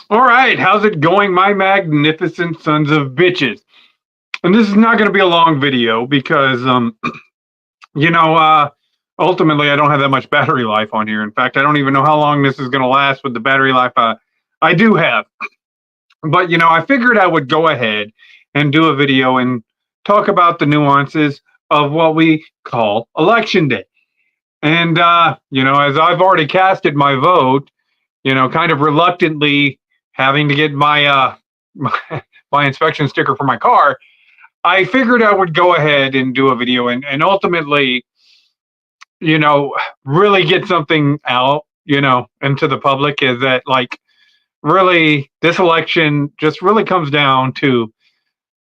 All right, how's it going, my magnificent sons of bitches? And this is not going to be a long video because, you know, uh, ultimately I don't have that much battery life on here. In fact, I don't even know how long this is going to last with the battery life I do have. But, I figured I would go ahead and do a video and talk about the nuances of what we call Election Day. And, as I've already casted my vote, kind of reluctantly having to get my inspection sticker for my car, I figured I would go ahead and do a video and ultimately, you know, really get something out, into the public is that like really this election just really comes down to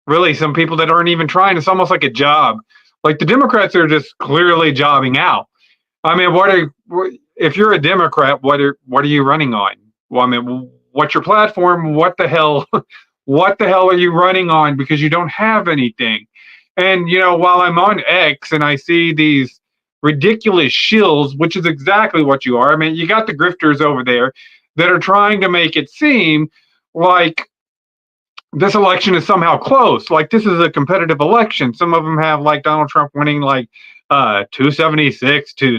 really some people that aren't even trying. It's almost like a job. Like the Democrats are just clearly jobbing out. I mean, if you're a Democrat, what are you running on? Well, I mean, what's your platform? What the hell? What the hell are you running on? Because you don't have anything. And while I'm on X and I see these ridiculous shills, which is exactly what you are. I mean, you got the grifters over there that are trying to make it seem like this election is somehow close. Like this is a competitive election. Some of them have like Donald Trump winning like 276 to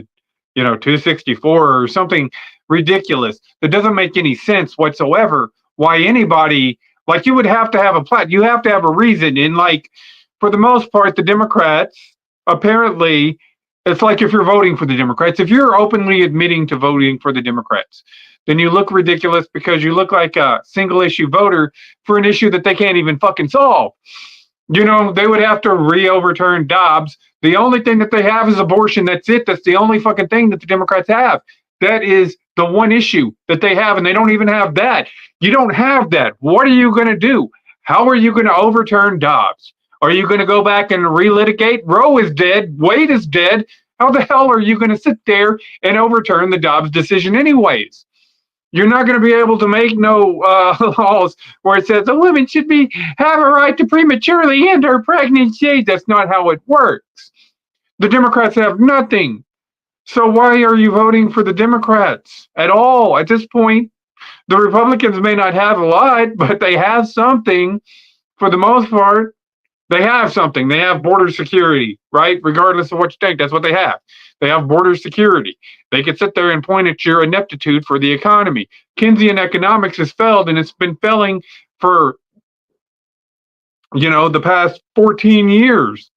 264 or something ridiculous that doesn't make any sense whatsoever. Why anybody like you would have to have you have to have a reason. And like for the most part, the Democrats apparently it's like if you're voting for the Democrats, if you're openly admitting to voting for the Democrats, then you look ridiculous because you look like a single issue voter for an issue that they can't even fucking solve. They would have to re-overturn Dobbs. The only thing that they have is abortion. That's it. That's the only fucking thing that the Democrats have. That is the one issue that they have, and they don't even have that. You don't have that. What are you going to do? How are you going to overturn Dobbs? Are you going to go back and relitigate? Roe is dead. Wade is dead. How the hell are you going to sit there and overturn the Dobbs decision anyways? You're not going to be able to make no laws where it says a woman should have a right to prematurely end her pregnancy. That's not how it works. The Democrats have nothing. So why are you voting for the Democrats at all? At this point, the Republicans may not have a lot, but they have something. For the most part, they have something. They have border security, right? Regardless of what you think, that's what they have. They have border security. They could sit there and point at your ineptitude for the economy. Keynesian economics has failed, and it's been failing for, the past 14 years.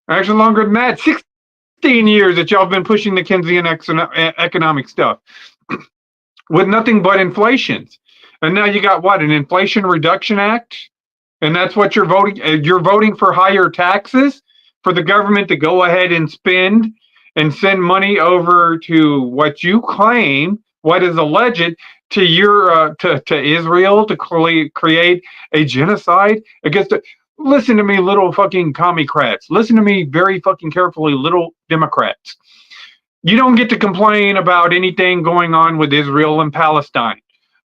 Actually longer than that, 16 years that y'all have been pushing the Keynesian economic stuff with nothing but inflations. And now you got what? An Inflation Reduction Act? And that's what you're voting. You're voting for higher taxes for the government to go ahead and spend and send money over to what you claim, what is alleged to your to Israel to create a genocide against. Listen to me, little fucking commie-crats. Listen to me very fucking carefully, little Democrats. You don't get to complain about anything going on with Israel and Palestine,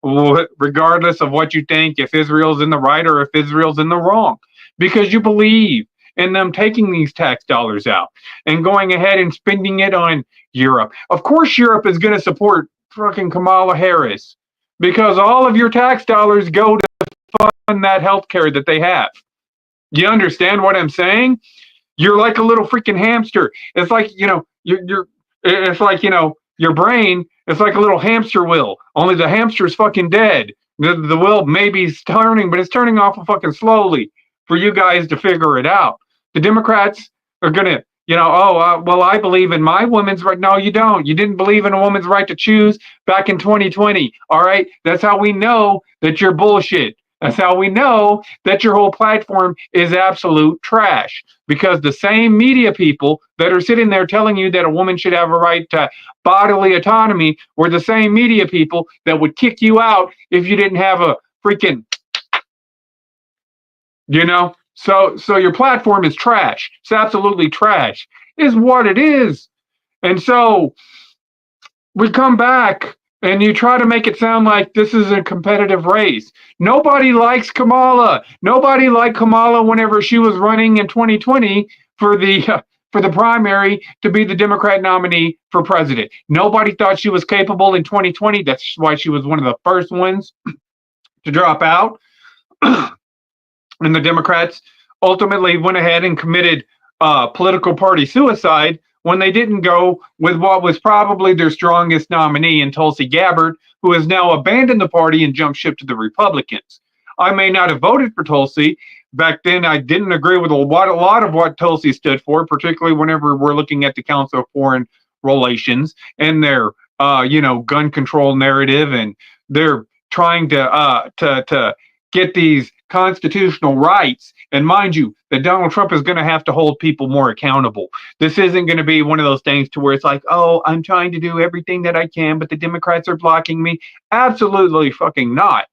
regardless of what you think, if Israel's in the right or if Israel's in the wrong, because you believe in them taking these tax dollars out and going ahead and spending it on Europe. Of course, Europe is going to support fucking Kamala Harris because all of your tax dollars go to fund that health care that they have. You understand what I'm saying? You're like a little freaking hamster. It's like, it's like, your brain, it's like a little hamster wheel. Only the hamster's fucking dead. The wheel maybe turning, but it's turning awful fucking slowly for you guys to figure it out. The Democrats are going to, well, I believe in my woman's right. No, you don't. You didn't believe in a woman's right to choose back in 2020. All right. That's how we know that you're bullshit. That's how we know that your whole platform is absolute trash. Because the same media people that are sitting there telling you that a woman should have a right to bodily autonomy were the same media people that would kick you out if you didn't have a freaking, So your platform is trash. It's absolutely trash, is what it is. And so we come back and you try to make it sound like this is a competitive race. Nobody likes Kamala. Nobody liked Kamala whenever she was running in 2020 for the for the primary to be the Democrat nominee for president. Nobody thought she was capable in 2020. That's why she was one of the first ones to drop out. And the Democrats ultimately went ahead and committed political party suicide when they didn't go with what was probably their strongest nominee in Tulsi Gabbard, who has now abandoned the party and jumped ship to the Republicans. I may not have voted for Tulsi. Back then, I didn't agree with a lot of what Tulsi stood for, particularly whenever we're looking at the Council of Foreign Relations and their, gun control narrative, and they're trying to get these constitutional rights. And mind you, that Donald Trump is going to have to hold people more accountable. This isn't going to be one of those things to where it's like, oh, I'm trying to do everything that I can, but the Democrats are blocking me. Absolutely fucking not.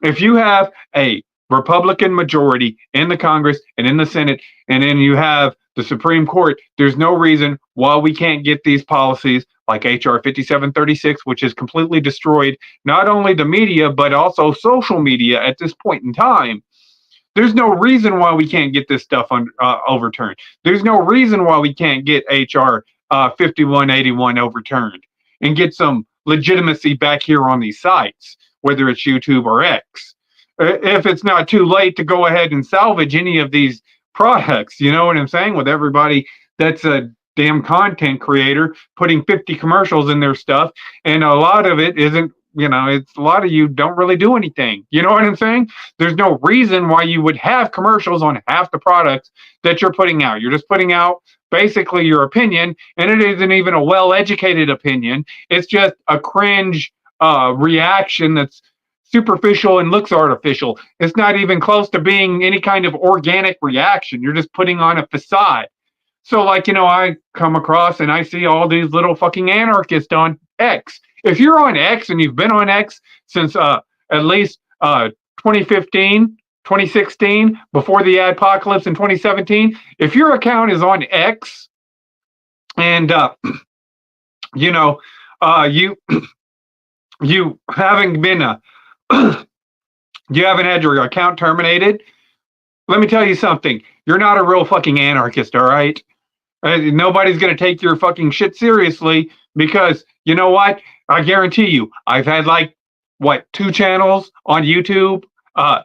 If you have a Republican majority in the Congress and in the Senate, and then you have the Supreme Court, there's no reason why we can't get these policies like HR 5736, which has completely destroyed not only the media, but also social media at this point in time. There's no reason why we can't get this stuff overturned. There's no reason why we can't get HR 5181 overturned and get some legitimacy back here on these sites, whether it's YouTube or X. If it's not too late to go ahead and salvage any of these products, you know what I'm saying? With everybody that's a damn content creator putting 50 commercials in their stuff, and a lot of it isn't, it's a lot of you don't really do anything. You know what I'm saying? There's no reason why you would have commercials on half the products that you're putting out. You're just putting out basically your opinion, and it isn't even a well-educated opinion. It's just a cringe reaction that's superficial and looks artificial. It's not even close to being any kind of organic reaction. You're just putting on a facade. So, I come across and I see all these little fucking anarchists on X. If you're on X and you've been on X since at least 2015, 2016, before the apocalypse in 2017, if your account is on X and, you haven't been you haven't had your account terminated, let me tell you something. You're not a real fucking anarchist, all right? Nobody's going to take your fucking shit seriously because, you know what? I guarantee you, I've had 2 channels on YouTube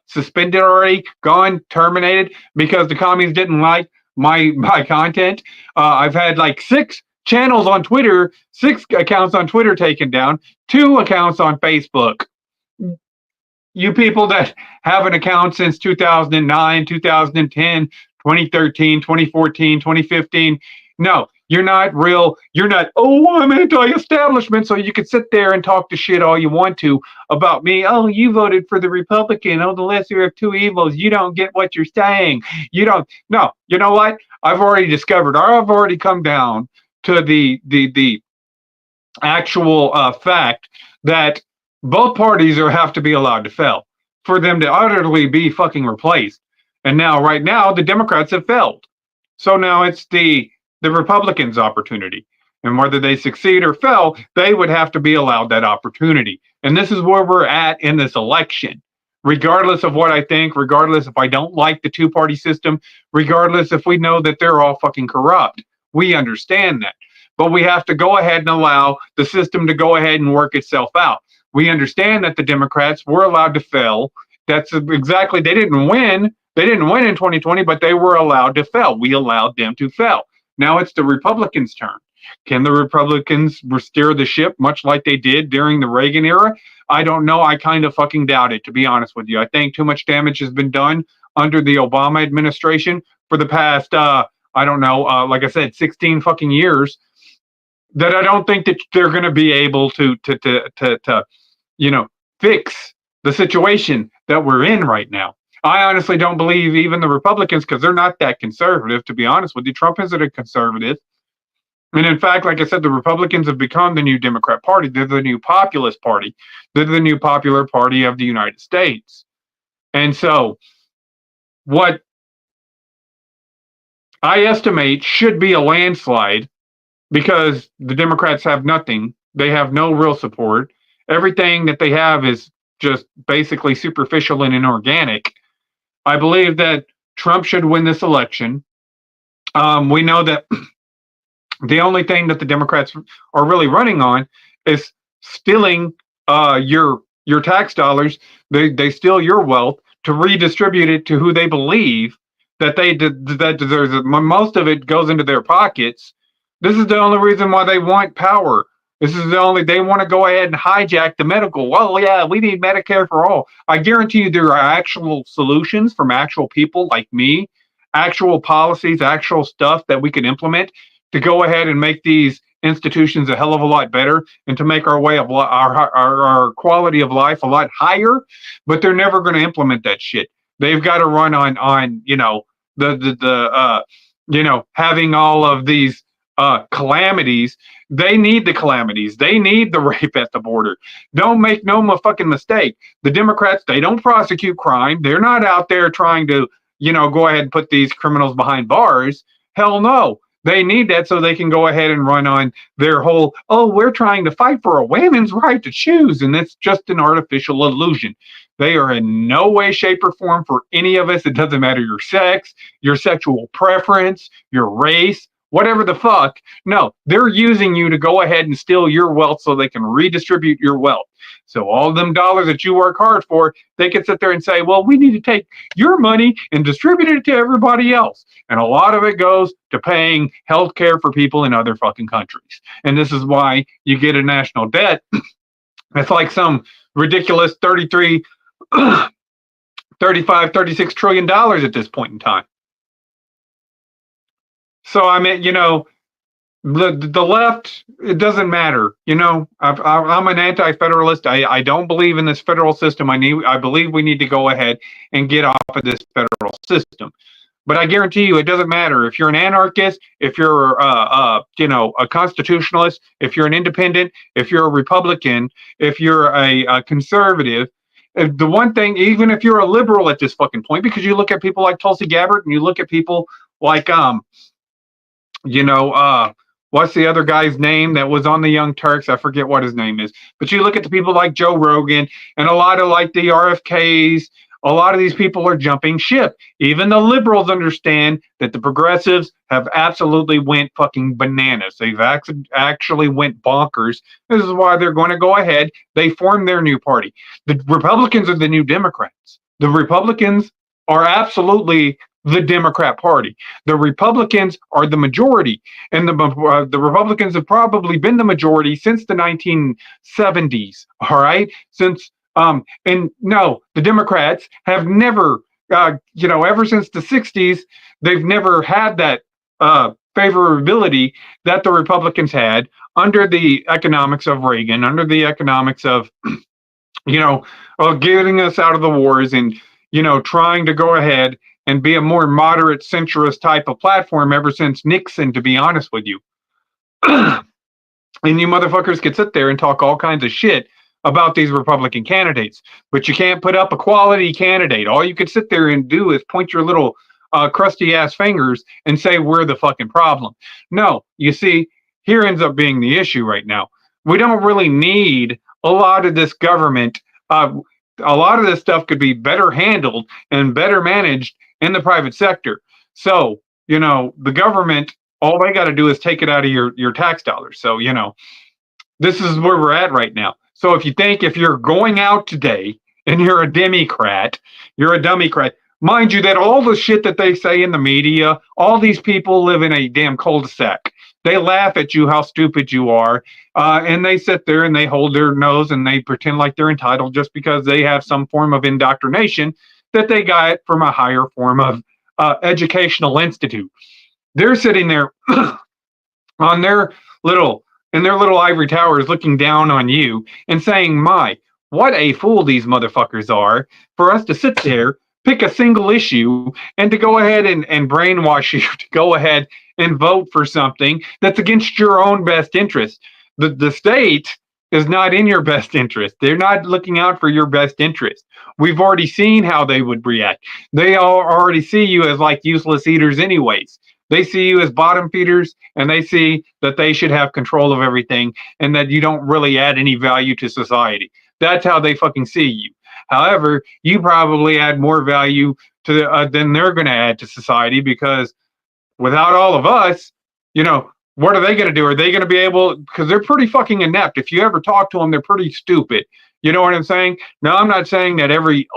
suspended already, gone, terminated because the commies didn't like my content. I've had 6 channels on Twitter, 6 accounts on Twitter taken down, 2 accounts on Facebook. You people that have an account since 2009, 2010, 2013, 2014, 2015, no, you're not real. You're not, I'm anti-establishment, so you can sit there and talk to shit all you want to about me. Oh, you voted for the Republican. Oh, the lesser of two evils. You don't get what you're saying. You don't. No, you know what? I've already discovered, or I've already come down to the actual fact that both parties have to be allowed to fail for them to utterly be fucking replaced. And now, right now, the Democrats have failed. So now it's the Republicans' opportunity. And whether they succeed or fail, they would have to be allowed that opportunity. And this is where we're at in this election. Regardless of what I think, regardless if I don't like the two-party system, regardless if we know that they're all fucking corrupt. We understand that. But we have to go ahead and allow the system to go ahead and work itself out. We understand that the Democrats were allowed to fail. That's exactly, they didn't win. They didn't win in 2020, but they were allowed to fail. We allowed them to fail. Now it's the Republicans' turn. Can the Republicans steer the ship much like they did during the Reagan era? I don't know. I kind of fucking doubt it, to be honest with you. I think too much damage has been done under the Obama administration for the past, like I said, 16 fucking years, that I don't think that they're going to be able to fix the situation that we're in right now. I honestly don't believe even the Republicans, because they're not that conservative, to be honest with you. Trump isn't a conservative. And in fact, like I said, the Republicans have become the new Democrat Party. They're the new populist party. They're the new popular party of the United States. And so what I estimate should be a landslide, because the Democrats have nothing. They have no real support. Everything that they have is just basically superficial and inorganic. I believe that Trump should win this election. We know that the only thing that the Democrats are really running on is stealing your tax dollars. They steal your wealth to redistribute it to who they believe that they did that deserves it. Most of it goes into their pockets. This is the only reason why they want power. This is the only they want to go ahead and hijack the medical. Well, yeah, we need Medicare for all. I guarantee you there are actual solutions from actual people like me, actual policies, actual stuff that we can implement to go ahead and make these institutions a hell of a lot better and to make our way of our quality of life a lot higher. But they're never going to implement that shit. They've got to run on the having all of these calamities. They need the calamities. They need the rape at the border. Don't make no fucking mistake. The Democrats, they don't prosecute crime. They're not out there trying to go ahead and put these criminals behind bars. Hell no. They need that so they can go ahead and run on their whole, oh, we're trying to fight for a women's right to choose. And it's just an artificial illusion. They are in no way, shape, or form for any of us. It doesn't matter your sex, your sexual preference, your race, whatever the fuck. No, they're using you to go ahead and steal your wealth so they can redistribute your wealth. So all them dollars that you work hard for, they can sit there and say, well, we need to take your money and distribute it to everybody else. And a lot of it goes to paying health care for people in other fucking countries. And this is why you get a national debt. It's like some ridiculous 33, 35, $36 trillion at this point in time. So, I mean, the left, it doesn't matter. I'm an anti-federalist. I don't believe in this federal system. I believe we need to go ahead and get off of this federal system. But I guarantee you, it doesn't matter if you're an anarchist, if you're a constitutionalist, if you're an independent, if you're a Republican, if you're a conservative. The one thing, even if you're a liberal at this fucking point, because you look at people like Tulsi Gabbard and you look at people like what's the other guy's name that was on the Young Turks? I forget what his name is. But you look at the people like Joe Rogan and a lot of like the RFKs. A lot of these people are jumping ship. Even the liberals understand that the progressives have absolutely went fucking bananas. They've actually went bonkers. This is why they're going to go ahead. They formed their new party. The Republicans are the new Democrats. The Republicans are absolutely the Democrat Party. The Republicans are the majority, and the Republicans have probably been the majority since the 1970s. All right, and no, the Democrats have never, ever since the 60s, they've never had that favorability that the Republicans had under the economics of Reagan, under the economics of, getting us out of the wars and, trying to go ahead and be a more moderate centrist type of platform ever since Nixon, to be honest with you. And you motherfuckers could sit there and talk all kinds of shit about these Republican candidates, but you can't put up a quality candidate. All you could sit there and do is point your little crusty ass fingers and say we're the fucking problem. No, you see, here ends up being the issue right now. We don't really need a lot of this government. A lot of this stuff could be better handled and better managed in the private sector. So, the government, all they got to do is take it out of your tax dollars. So, this is where we're at right now. So if you're going out today and you're a Democrat, you're a Democrat. Mind you, that all the shit that they say in the media, all these people live in a damn cul-de-sac. They laugh at you how stupid you are, and they sit there and they hold their nose and they pretend like they're entitled just because they have some form of indoctrination that they got from a higher form of educational institute. They're sitting there on their little ivory towers looking down on you and saying, my, what a fool these motherfuckers are for us to sit there, pick a single issue, and to go ahead and brainwash you to go ahead and vote for something that's against your own best interest. The state is not in your best interest. They're not looking out for your best interest. We've already seen how they would react. They already see you as like useless eaters anyways. They see you as bottom feeders, and they see that they should have control of everything and that you don't really add any value to society. That's how they fucking see you. However, you probably add more value to than they're going to add to society because Without all of us, you know, what are they going to do? Are they going to be able, because they're pretty fucking inept. If you ever talk to them, they're pretty stupid. You know what I'm saying? Now, I'm not saying that every,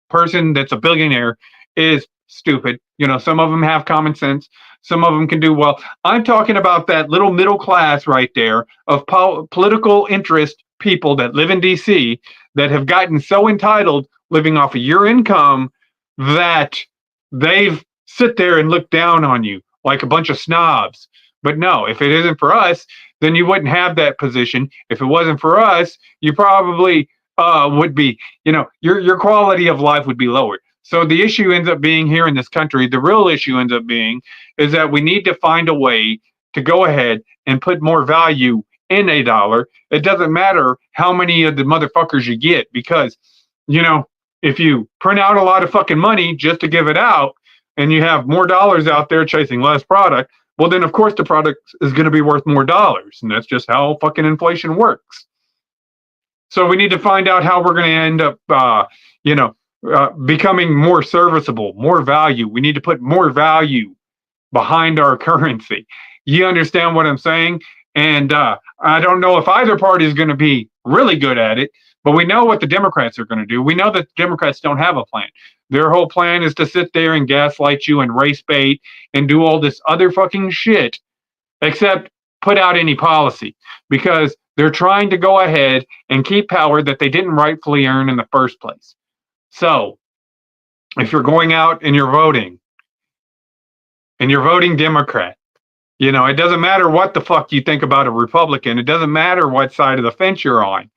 person that's a billionaire is stupid. Some of them have common sense. Some of them can do well. I'm talking about that little middle class right there of political interest people that live in DC that have gotten so entitled living off of your income that they've sit there and look down on you like a bunch of snobs. But no, if it isn't for us, then you wouldn't have that position. If it wasn't for us, you probably would be, your quality of life would be lowered. So the issue ends up being here in this country, the real issue ends up being is that we need to find a way to go ahead and put more value in a dollar. It doesn't matter how many of the motherfuckers you get because, if you print out a lot of fucking money just to give it out and you have more dollars out there chasing less product, well, then of course the product is going to be worth more dollars. And that's just how fucking inflation works. So we need to find out how we're going to end up, becoming more serviceable, more value. We need to put more value behind our currency. You understand what I'm saying? And I don't know if either party is going to be really good at it, but we know what the Democrats are going to do. We know that the Democrats don't have a plan. Their whole plan is to sit there and gaslight you and race bait and do all this other fucking shit, except put out any policy because they're trying to go ahead and keep power that they didn't rightfully earn in the first place. So if you're going out and you're voting Democrat, it doesn't matter what the fuck you think about a Republican. It doesn't matter what side of the fence you're on.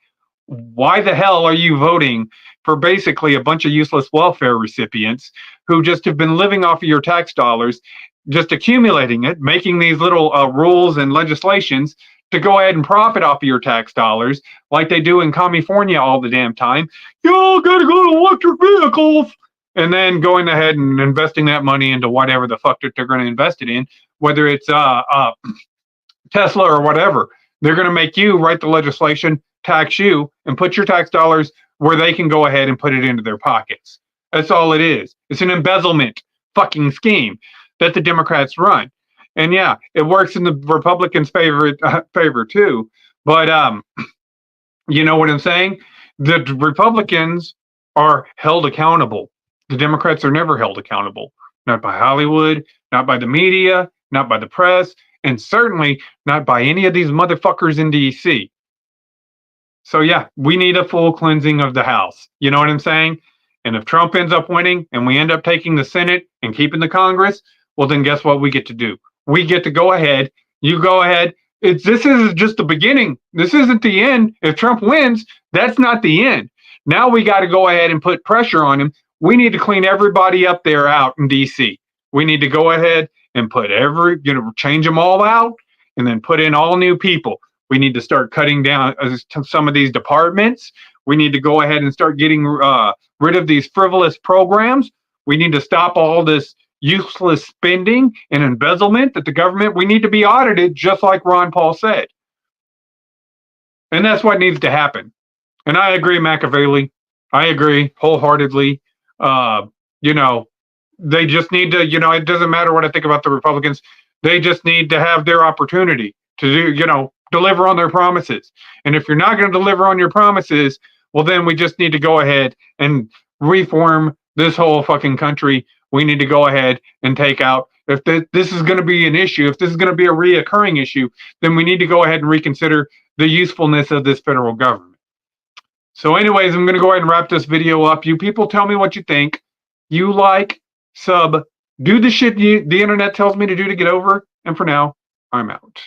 Why the hell are you voting for basically a bunch of useless welfare recipients who just have been living off of your tax dollars, just accumulating it, making these little rules and legislations to go ahead and profit off of your tax dollars like they do in California all the damn time? Y'all gotta go to electric vehicles. And then going ahead and investing that money into whatever the fuck that they're going to invest it in, whether it's Tesla or whatever. They're going to make you write the legislation, tax you, and put your tax dollars where they can go ahead and put it into their pockets. That's all it is. It's an embezzlement fucking scheme that the Democrats run. And yeah, it works in the Republicans' favor too. But you know what I'm saying? The Republicans are held accountable. The Democrats are never held accountable. Not by Hollywood, not by the media, not by the press, and certainly not by any of these motherfuckers in DC. So yeah, we need a full cleansing of the House. You know what I'm saying? And if Trump ends up winning and we end up taking the Senate and keeping the Congress, well then guess what we get to do? We get to go ahead. You go ahead. This is just the beginning. This isn't the end. If Trump wins, that's not the end. Now we got to go ahead and put pressure on him. We need to clean everybody up there out in DC. We need to go ahead and put change them all out and then put in all new people. We need to start cutting down some of these departments. We need to go ahead and start getting rid of these frivolous programs. We need to stop all this useless spending and embezzlement that the government, we need to be audited just like Ron Paul said. And that's what needs to happen. And I agree, Machiavelli. I agree wholeheartedly. They just need to, it doesn't matter what I think about the Republicans. They just need to have their opportunity to do, deliver on their promises. And if you're not going to deliver on your promises, well, then we just need to go ahead and reform this whole fucking country. We need to go ahead and take out, if this is going to be an issue, if this is going to be a reoccurring issue, then we need to go ahead and reconsider the usefulness of this federal government. So anyways, I'm going to go ahead and wrap this video up. You people tell me what you think. You like, sub, do the shit the internet tells me to do to get over. And for now, I'm out.